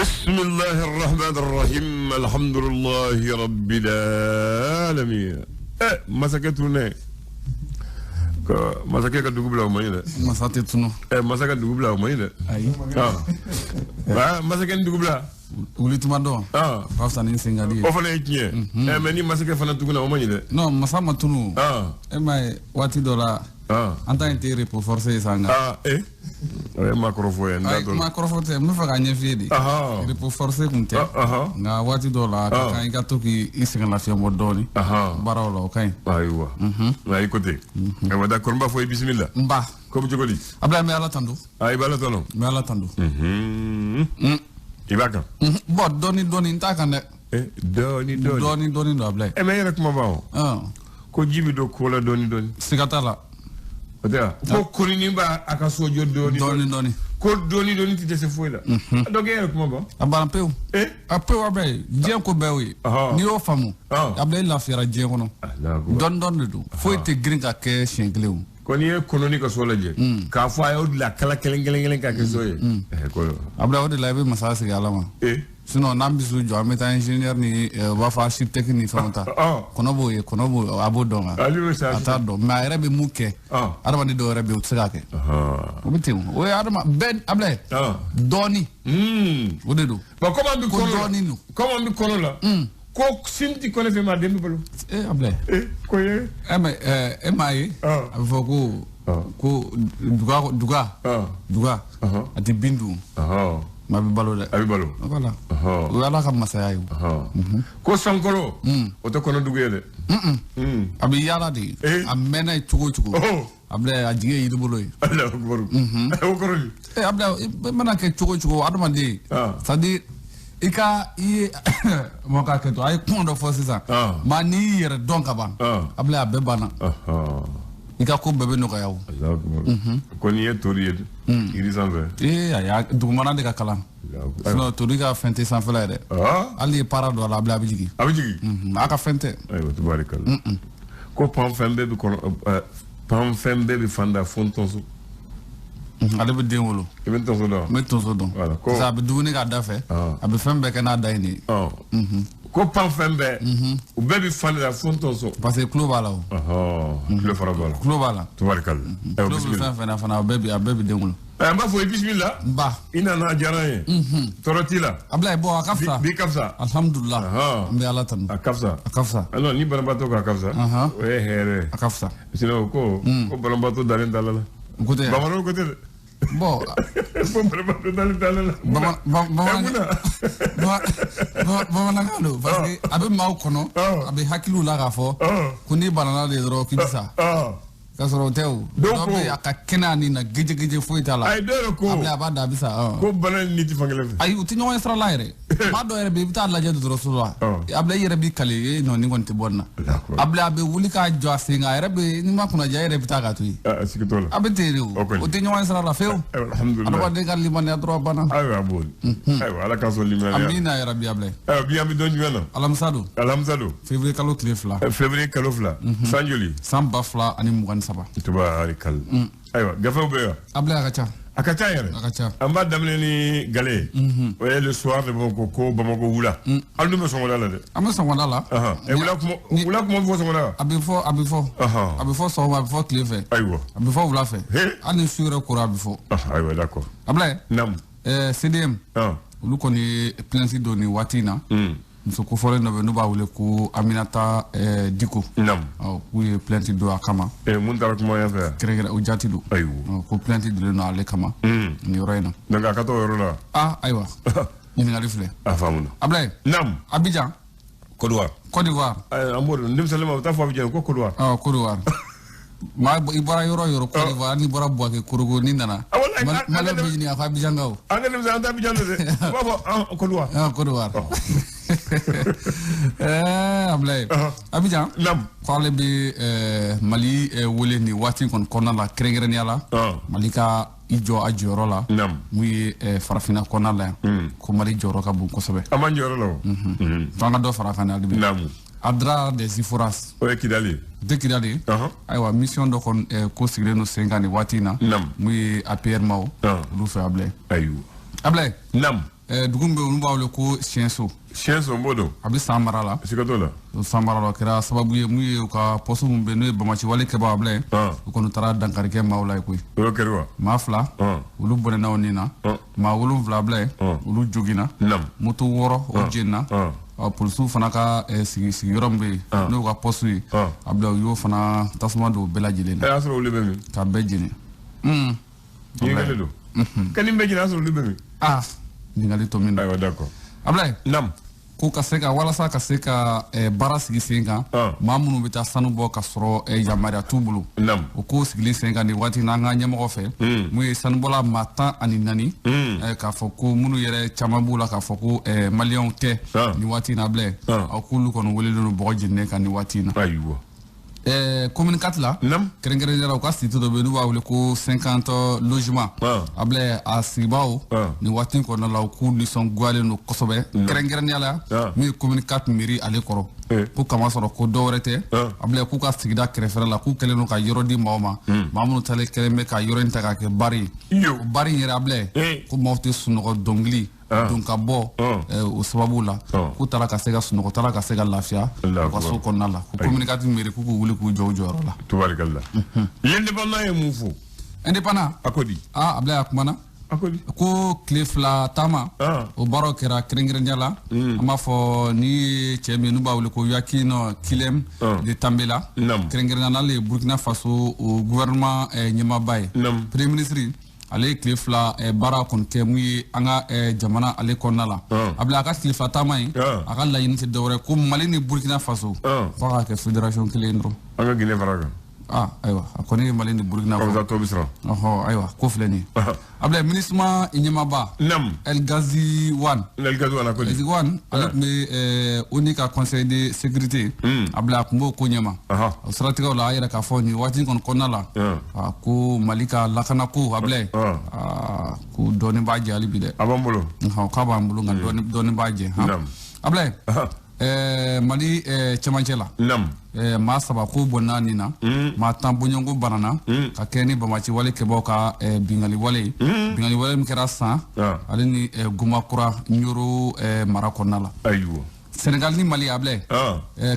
بسم الله الرحمن الرحيم الحمد لله رب العالمين مسكتونه masake ka dugu bila o mayi dɛ masate tunu masake dugu bila o mayi dɛ ayi masake dugu bila wuli tuma dɔn fafsa ni sengali o fana ye tiɲɛ mais ni masake fana tuguna o mayi dɛ non masa ma tunu e ma ye waati dɔ la an ta inte repos forcé sanga o ye makrofo ye nda dɔ makrofo tɛ n bɛ fɛ ka ɲɛf'i de repos forcé kun tɛ nka waati dɔ la ka kan i ka to k'i sɛgɛn lafiya bɔ dɔɔni baaraw la o ka ɲi ayiwa ayi ko ten ayiwa d'accord n b'a fɔ i bisimila n ba ko bɛ cogo di Ablaye n bɛ ala tanto i bɛ ala tɔnɔ n bɛ ala tanto i b'a kan bon dɔɔni n t'a kan dɛ dɔɔni don Ablaye mais yɛrɛ kuma b'aw ko ji bɛ don ko la dɔɔni siga t'a la o tɛ wa ko konini b'a a ka so jɔ dɔɔni ko dɔɔni tɛ se foyi la donc e yɛrɛ kuma b'aw a banna pewu a pewu Ablaye diɲɛ ko bɛɛ y'o ye n'i y'o faamu Ablaye lafiyara diɲɛ kɔnɔ dɔɔni de don foyi tɛ girin ka kɛ siɲɛ kelen o ko n'i ye kononi ka so lajɛ k'a fɔ a y'o bila kala kelen ka kɛ so ye Ablaye o de la i bɛ masaya sigi ala ma sinon n'an bɛ so jɔ an bɛ taa ingénieur ni u b'a fɔ architecte ni fɛnw ta kɔnɔ b'o ye a b'o dɔn wa a t'a dɔn mais a yɛrɛ bɛ mun kɛ adamaden dɔw yɛrɛ bɛ yen u tɛ se k'a kɛ o bɛ ten o ye bɛɛ Ablaye dɔɔni o de don ko dɔɔni bɛ kɔnɔ la ko sin tɛ kɔnɔ fɛ ma den bɛ balo Ablaye ko ye e m'a ye a bɛ fɔ ko duga a tɛ bin dun ma bɛ balo dɛ a bɛ balo voilà o ye ala ka masaya ye ko sankɔrɔ o tɛ kɔnɔ dugu ye dɛ a bɛ yaala de a mɛnna ye cogo o cogo Ablaye a jigi ye yiri bolo ye o kɔrɔ di Ablaye i mana kɛ cogo o cogo adamaden c'est à dire i ye mɔgɔ ka kɛ to a ye kuma dɔ fɔ sisan maa n'i y'i yɛrɛ dɔn ka ban Ablaye a bɛɛ banna i ka ko bɛɛ bɛ nɔgɔya o ko n'i ye tori ye yiri sanfɛ ayi dugumana de ka kalan sinon tori ka fɛn tɛ sanfɛla ye dɛ hali ye para dɔ a la Ablaye a bɛ jigin a ka fɛn tɛ ayiwa tubarikala ko panfɛn bɛɛ bɛ fan da fo n tonso ale bɛ den wolo i bɛ tonso dɔn n bɛ tonso dɔn parce que a bɛ dumuni k'a da fɛ a bɛ fɛn bɛɛ kɛ n'a da ye de ko panfɛn bɛɛ u bɛɛ bɛ fan da fo n tonso parce que tulo b'a la o tulo fara b'a la tulo b'a la tubarikala tulo bɛ fɛn fɛn na fana a bɛɛ bɛ den wolo n b'a fɔ i bisimila n ba i nana a diyara n ye tɔɔrɔ t'i la Ablaye bon a ka fisa bi ka fisa alhamdulilah n bɛ ala tanu a ka fisa non ni banabaatɔ ko a ka fisa o ye hɛrɛ a ka fisa sinon ko banabaatɔ dalen t'a la ko tɛ bamananw ko tɛ dɛ bon ko banabaatɔ dalen t'a la bamanankan don parce que a bɛ maaw kɔnɔ a bɛ hakiliw la k'a fɔ ko n'i banana de dɔrɔn k'i bɛ sa k'a sɔrɔ o tɛ o dɔw bɛ a ka kɛnɛ ni na gijigiji foyi t'a la ayi dɔw yɛrɛ ko Ablaye a b'a da a bɛ sa ko bana ni tɛ fankelen fɛ ayi u tɛ ɲɔgɔn ye sira la yɛrɛ maa dɔw yɛrɛ bɛ yen i bɛ taa lajɛ dɔgɔtɔrɔso la Ablaye i yɛrɛ b'i kale nɔ ni kɔni tɛ bɔ nin na Ablaye a bɛ wuli k'a jɔ a sen kan a yɛrɛ bɛ ni ma kunnaja a yɛrɛ bɛ taa k'a to yen sigi t'o la a bɛ ten de o tɛ ɲɔgɔn ye sira la fewu adamaden ka limaniya dɔrɔn banna ayiwa a b'o ayiwa ala ka sɔn limaniya amina yarabi Ablaye bi an bɛ dɔn jumɛn na alamisa don février kalo tile 2 février kalo 2 san joli san 2023 tubarikala ayiwa gafew bɛ yan Ablaye a ka ca yɛrɛ a ka ca an b'a daminɛ ni gale o ye le soir de Bamako ko Bamako wula hali n'u bɛ sɔgɔmada la dɛ an bɛ sɔgɔmada la wula kuma bɛ fɔ sɔgɔmada a bɛ fɔ sɔgɔma a bɛ fɔ tile fɛ ayiwa a bɛ fɔ wula fɛ hali ni su yɛrɛ kora a bɛ fɔ ayiwa d'accord Ablaye naam CDM olu kɔni ye plainte don nin waati in na muso kofɔlen dɔ bɛ n'u b'a wele ko Aminata Diko k'u ye plainte don a kama mun taara kuma yan fɛ yan kɛrɛnkɛrɛn o jati don ko plainte dilen don ale kama nin yɔrɔ in na donc a ka t'o yɔrɔ la ayiwa ɲininkali filɛ a faamuna Ablaye naam Abidjan Côte d'Ivoire an b'o dɔn denmisɛnnin ma u t'a fɔ Abidjan ko Côte d'Ivoire Côte d'Ivoire maa i bɔra yɔrɔ yɔrɔ Côte d'Ivoire n'i bɔra Buwake Korogo n'i nana Malien bɛ ɲini a ko Abidjan ka o an ka denmisɛnnin an tɛ Abidjan de dɛ u b'a fɔ Côte d'Ivoire Côte d'Ivoire Ablaye Abidjan ko ale bɛ Mali wele nin waati kɔni kɔnɔna la kɛrɛnkɛrɛnnenya la Mali ka i jɔ a jɔyɔrɔ la mun ye farafinna kɔnɔna la yan ko Mali jɔyɔrɔ ka bon kosɛbɛ an b'an jɔyɔrɔ la o f'an ka dɔ fara kan hali bi Adra des Iforas o ye Kidali de Kidali ayiwa mission dɔ kɔni ko sigilen don sen kan nin waati in na mun ye APR maw olu fɛ Ablaye ayiwa Ablaye dugum be unu bawle ko Sienso mbodo abi Samarala sikatola Samarala kira sababu ye muye ka posu mumbe no bamachi wale ke bable ko no tara dankari ke mawlay ko o kerwa ma fla ulu bone na onina ma ulu vlable ulu jogina mutu woro o jenna pulsu fana ka sigi yorombe no ka posu abla yo fana tasma do belajile na asro lebe mi ka bejini yengale do kanim bejini asro lebe mi ningali to min aywa d'accord abla nam ko ka se ka walasa ka se ka bara sigi senga ma munu bita sanu bo ka soro yamaria tubulu nam o ko sigi senga ni wati na nga nyamo fe mu sanu bola mata ani nani ka foko munu yere chamabula ka foko malion te ni wati na ble o kulu kono wele no bo jinne ka ni wati na aywa communicat la kerengere jara ko siti do be no wawle ko 50 logement able asibao ni watin ko na law ku ni son gwale no kosobe kerengere ni ala mi communicat miri ale koro pour kama soro ko dowrete able ku ka sigida krefera la ku kele no ka yorodi mawma mamu tale kele me ka yorinta ka ke bari yere able ko mawte suno dongli donc abo o sababu la ku tara ka sega suno tara ka sega lafia ko so konna la ko communicat miri ku wuli ku jojo la tubarakallah l'indépendant e mufu indépendant akodi abla akmana akodi ko klefla tama o baro kera kringrenja la ama fo ni chemi nu bawle ko yakino kilem de tambela kringrenja na le Burkina Faso o gouvernement nyama bay premier ministre ale klefla bara kon ke muy anga jamana ale konnala abla ka klefla tama yi aka la yin te dawre ko Mali ni Burkina Faso fa ka fédération kilendro anga Guinée faraga aywa akoni Mali ni Burkina Faso to bisra aywa ko fleni abla ministre inyama ba El Ghazi Wan akoni El Ghazi Wan avec me unika conseil de sécurité abla ko ko nyama stratégie la ayra ka foni wati kon konala ko Malika lakana ko abla ko doni baje ali bide abambulo ka bambulo ngal doni baje abla Mali chamanchela ma saba ko bonani na ma tambonyongo banana ka keni bamachi wale kebo ka bingali wale mkera san ale ni gumakura nyoro marakonala aywa Senegal ni Mali able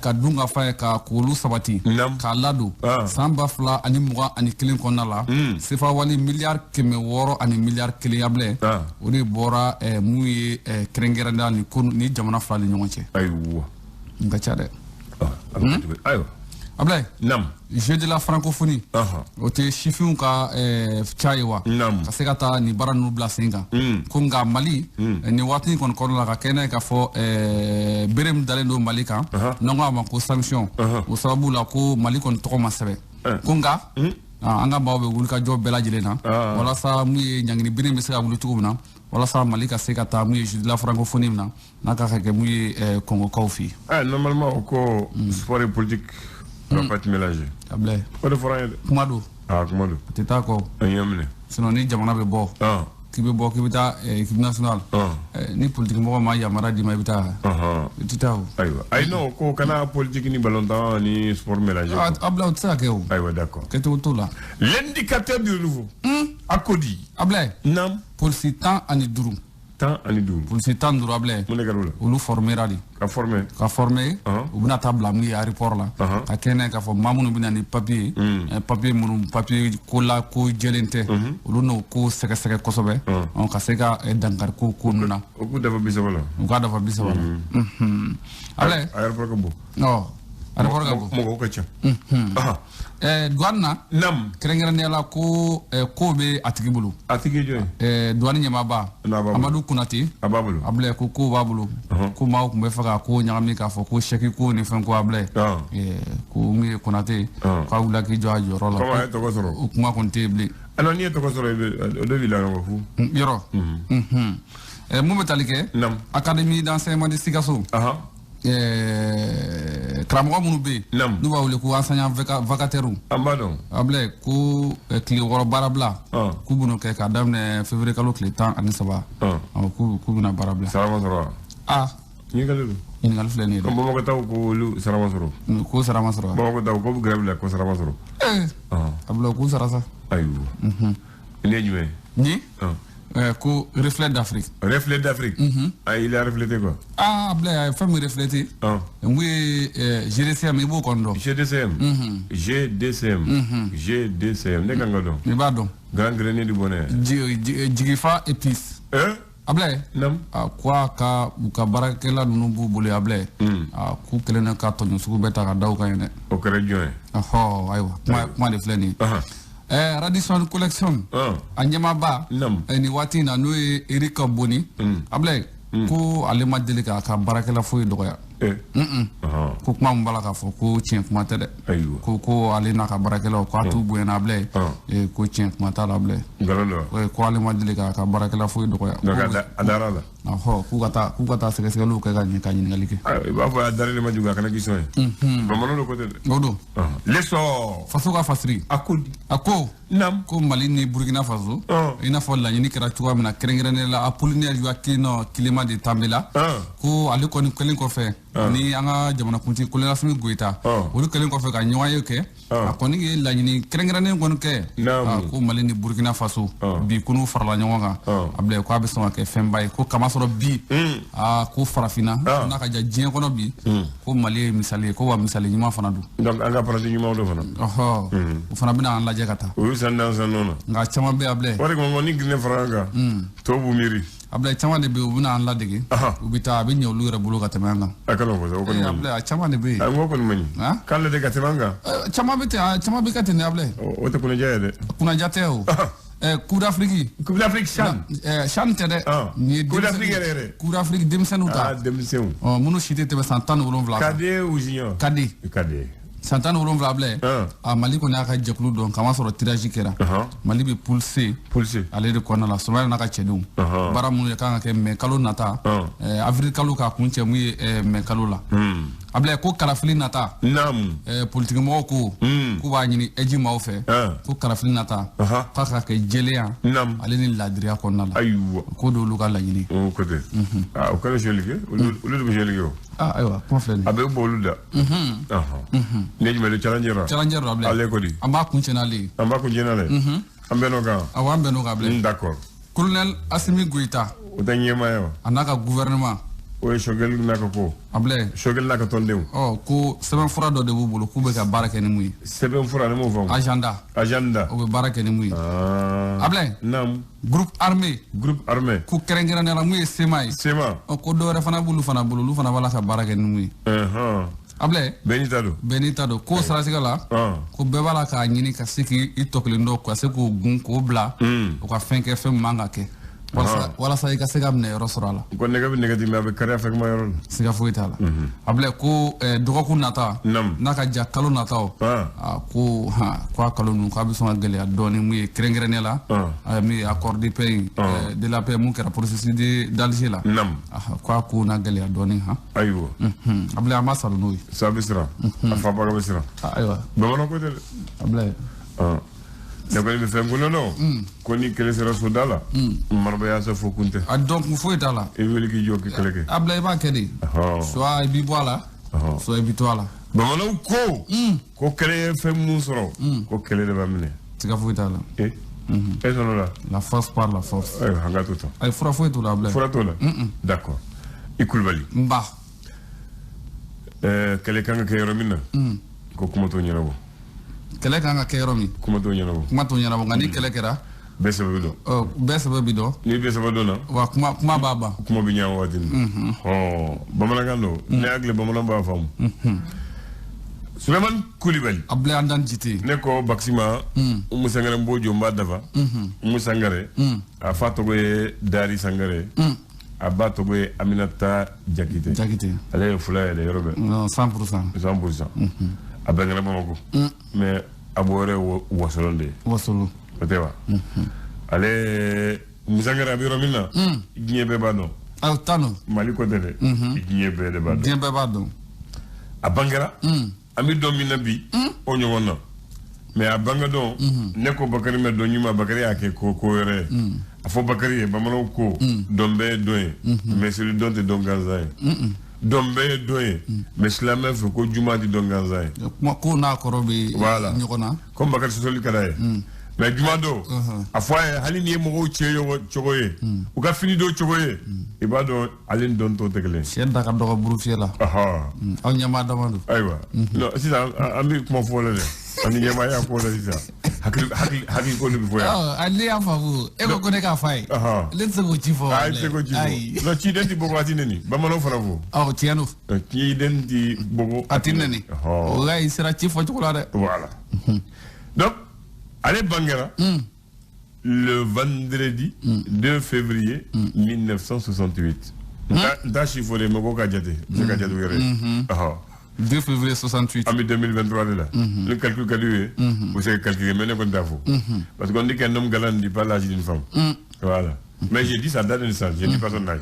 ka dunga fa ka kulu sabati ka ladu samba fla ani muga ani kilin konala sefa wali milliard keme woro ani milliard kilin able odi bora muyi krengeranda ni kun ni jamana fla ni nyonche aywa ngachade aywa Ablaye jeu de la francophonie o te chifun ka chaiwa ka se ka taa ni bara nu bla senga ko nga Mali ni watni kon kon la ka kene ka fo berem dalen do Mali kan nonga ma ko sanction o sababu la ko Mali kon to ma sebe ko nga anga bawbe wul ka job bela jilena wala sa mu nyangini berem se ka wulu tugumna wala sa Mali ka se ka taa mu jeu de la francophonie na ka ke mu Congo Kofi normalement ko sport et politique on va pas te mélanger. Ablaye. Pas de forain. Kumadu. Kumadu. Teta ko. Ayamne. Sinon ni jamana be bo. Kibe bo kibita équipe nationale. Ni politique mo ma yamara di ma bita. Teta ko. Aywa. Ay non ko kana politique ni ballon ni sport mélangé. Ablaye tsa ke o. Aywa d'accord. Que tout là. L'indicateur du renouveau. Akodi. Ablaye. Nam. Pour si temps ani duru. Temps ani duru. Pour si temps duru Ablaye. Mon égarola. Olu former ali. Ka former u bina tabla mi aéroport la ka kene ka fo mamunu bina ni papier papier ko la ko jelente ulu no ko seke kosobe on ka seka dankar ko nuna o ku dafa bisabala ale aéroport ko bo aéroport ko mo ko cha douane nam kerengere la ko be atigibulu joy douane nyama ba Amadou Kunati ababulu able ko babulu ko ma ko be faga ko nyami ka fo ko cheki ko ni fen ko able ko mi Kunati ka wula ki jo ajoro la ko to ko soro o kuma kon tebli alors ni to ko soro do villa ngo fu yoro mu metalike académie d'enseignement de Sikasso Kramo munu be nu ba wule ko enseignant vacataire ambadon able ko kli woro barabla ku bunu ke ka damne février kalo kli temps ani saba ku buna barabla salama soro ni galu fleni ko mo ko taw ko lu salama soro mo ko taw ko grève la ko salama soro able ko sarasa ayu ni jume ni Ko reflet d'Afrique. Reflet d'Afrique. Ah, il a reflété quoi? Ah, Ablaye, il faut me refléter. Oui, GDCM, il faut qu'on donne. GDCM. GDCM. Ne kangado. Mais pardon. Grand grenier du bonheur. Jigifa épice. Ablaye. Nam. Quoi ka barakela nunu bubule Ablaye. Ku kelena ka tonyo suku beta ka daw kayene. O kerejjoy. Aywa. Moi de fleni. Radisson collection. Anyama ba. Ni wati na no Erika Boni. Ablaye. Ko ale ma deli ka barakela foyi dogoya. Ko kuma mbala ka fo ko tien kuma tede. Ko ale na ka barakela ko atu buena Ablaye. Ko tien kuma ta Ablaye. Galalo. Ko ale ma deli ka barakela foyi dogoya. Adara la. Ku kata sekeselu ka ganyi ka nyini ngalike. Ba fa adara le ma juga kana kiso. Bamano lo kote. Godo. Leso. Faso ka fasri. Ako. Nam. Ko Mali ni Burkina Faso. Ina fo la nyini kera tuwa mina kerengrene la Apollinaire Joaquin Kilema de Tambela. Ko ale ko ni kelen ko fe. Ni anga jamana kunti Kolera Simi Goita. Olu kelen ko fe ka nyawaye ke. Akoni ge la nyini kerengrene ko ke. Ko Mali ni Burkina Faso. Bi kunu farla nyawanga. Ablaye ko abe soma ke fembaye ko kama soro bi. Ko farafina na ka jien kono bi. Ko Mali misali ko wa misali nyuma fana du. Donc anga parati nyuma do fana. O fana bina an laje kata. Sanona nga chama be Ablaye wari ko ngoni gne franga to bu miri Ablaye chama de be ubuna an ladege ubita be nyolu re bulu ka temanga akalo ko ko Ablaye chama de be ngo ko mani kala de ka temanga chama be ka tene Ablaye o te kuna jaye de kuna jate o Coupe d'Afrique Chan tede ni Coupe d'Afrique rere Coupe d'Afrique demsenu ta demsenu munu shite te be santan wolonvla kade ou junior kade Santan wolonvla Ablaye Mali ko na ka jekulu don kama soro tirage kera Mali be pulser ale de kona la somaya na ka chedum bara mun ya kan ka me kalo nata avril kalo ka kunche mu me kalo la Ablaye ko kalafili nata nam politique mo ko ba nyini eji ma ofe ko kalafili nata ka ke jeleya nam ale ni ladriya kona la aywa ko do lu ka la nyini o ko de o ka jelige o lu jelige aywa ko fleni abe bolu da neji mele challenger Ablaye ale ko di amba kunche na le ambeno ga awambeno ga Ablaye d'accord Colonel Assimi Goïta o tanyema yo anaka gouvernement o shogel naka ko Ablaye shogel naka tondew ko seben fura do de bubulu ku be ka baraka ni muy seben fura ne mo fam agenda o be baraka ni muy Ablaye nam groupe armé ku kerengera ne la muy sema ko do re fana bulu lu fana wala ka baraka ni muy Ablaye Benita do ko sarasiga la ko be bala ka nyini ka siki itoklindo ko se ko gun ko bla ko ka fenke fem manga ke wala sa ka sega mne yoro sorala ko nega be negative ma be kare afek ma yoro siga fuitala Ablaye ko dogoku nata naka jakalo nata ko ko kalo nu ko abison gele adoni mu krengere ne la mi accord de paix de la paix mu kera processus d'Alger la ko na gele adoni aywa Ablaye amasalo noy sabisra afa ba sabisra aywa be wono ko de Ablaye ne ko be fengulo no ko ni kele sera sodala marba ya sa fokunte donc mu foi tala e weli ki jokki keleke Ablaye ba kedi soit bi bola soit bi toala bamana ko kele fem mu soro ko kele de bamne tiga foi tala la force par la force hanga tout ay fura foi to la Ablaye fura to la d'accord ikulbali mba kele kanga ke romina ko kuma to nyirawo kele kanga ke romi kuma to nyirawo ngani kele kera bese bido ni bese bido na wa kuma baba kuma bi nyawo wadin bamana gando ne agle bamana ba fam Suleiman Koulibaly Ablaye andan jiti ne ko Baxima Umu Sangare Mbojo Mbadafa Umu Sangare a fatogo Dari Sangare a batogo Aminata Jakite ale fula ele yorobe 100% a bangara Bamako mais abore wasolonde wasolo otewa ale Musangare abiro mina ignebe bado tano Mali ko dele ignebe de bado ignebe bado a bangara ami domina bi o nyona mais a banga don ne ko Bakari me do nyuma Bakari ake ko yore afo Bakari e bamano ko dombe doye mais celui dont don ganzai dombe doye mais cela me fait ko juma di don ganzai ko na ko robi voilà nyona comme Bakari soli kadaye mais jumado a fois hali ni mo cheyo chogoye u ka fini do chogoye e ba do alen don to tegle chen da ka do buru fi la aha aw nyama damadu aywa no si ça ami ko fo le ani nyama ya ko le ça hakil ko lu fo ya ali afavu e ko ne ka fay let's go ci fo ay te ko ci fo no ci denti bogo atineni ba mano fara fo aw tienu ci denti bogo atineni o gay sera ci fo ci ko la de voilà donc allez Banguera le vendredi 2 février 1968 da chiffre mo ko gadjate je gadjate wéré 2 février 68 en 2023 là le calcul calculé vous savez calculer mais ne compte pas parce qu'on dit qu'un homme galant dit pas l'âge d'une femme voilà mais j'ai dit sa date de naissance j'ai dit pas son âge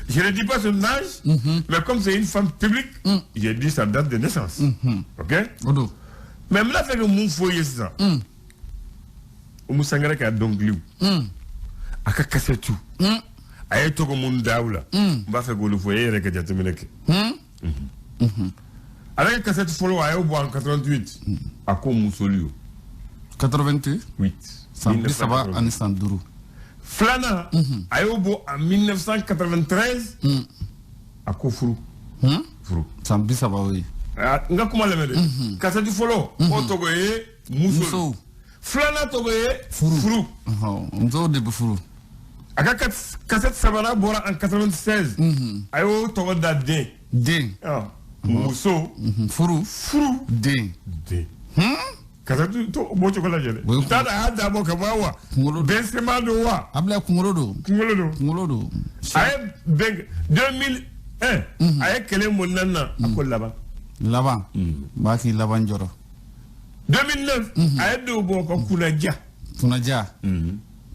je ne dis pas son âge mais comme c'est une femme publique j'ai dit sa date de naissance OK mais là fait que mon foyer ça o musangara ka donc liu aka kasetu ay to ko mun dawla ba fe go lu foyer rek ja temeneke avec cassette follow ay bo en 88 ako musolio 88 ça va en Sanduru Flana ay bo en 1993 ako furu sambi ça va oui nga kuma lemede cassette follow o to go e muso Flana to go e furu nzo de furu aka cassette sabara bora en 96 ayo to go da den muso furu den cassette to bo chokola jele tada hada bo kabawa bensema do wa abla kungolodo ay beg 2001 ay kele monana akola Laban baki laban joro 2009 ay do bo ko kunaja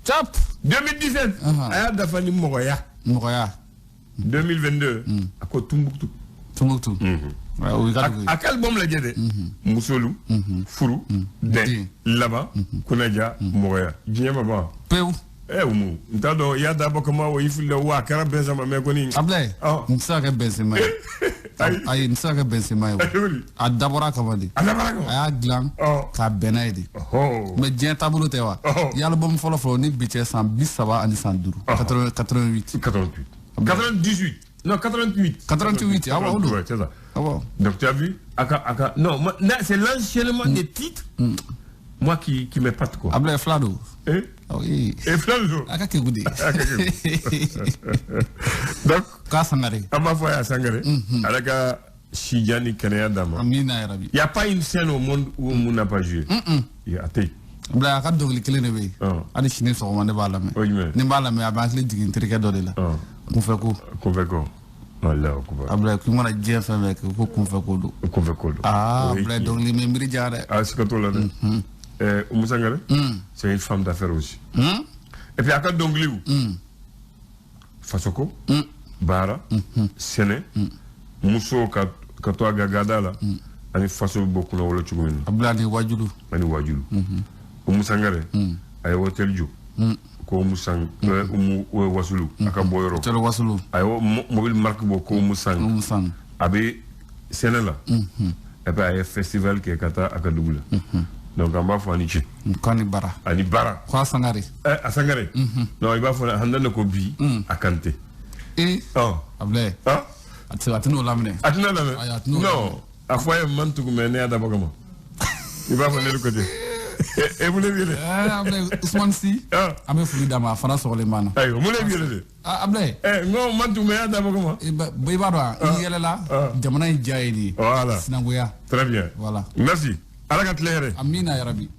chap 2017 ay da fani mogoya 2022 ako Tumbuktu akal bom la jede musolu furu de laba kunaja mogoya jiyama ba peu umu ntado ya da bo kama wo yifulle wa kara benzema me ko ni ablay nsaka benzema ay nsaka benzema a dabora kamadi aya glan ka benaidi mais bien tableau te wa ya album folo ni biche 130 ani 112 88 non 88 ah bon c'est ça donc tu as vu aka non c'est l'enchaînement des titres moi qui m'épate quoi ablay flado oui et flado aka ke goudi donc ka sangare ama foya sangare alaka Shijani Kanaya Dama amina ya rabbi il y a pas une scène au monde où on n'a pas joué il y a té bla ka dogli kele ne be ani shine so ma ne bala me ni bala me abakle digin trike do de la kun fe ko Allah ko abla ku mona jefa me ko kun fe ko do bla dogli me miri jare c'est que to la Musangare c'est une femme d'affaires aussi et puis aka dongli Fasoko bara sene muso ka to agagada la ani faso bokku na wala chugumini abla ni wajulu Musangare ay hotel ju ko musang wasulu aka boyoro telo wasulu ay mobile marque bo ko musang abi senela et puis ay festival ke kata aka dugula donc on va faire niche kani bara kwa sangare sangare non il va faire handana ko bi akante able atino lamne non afoye mantu ko mene ada bagama il va faire le côté et vous le voyez able Ousmane Si ame fulida ma fana so le mana ay vous le voyez able non mantu me ada bagama be ba do yelela jamana jayini voilà sinangoya très bien voilà merci ala ka tlere amina ya rabbi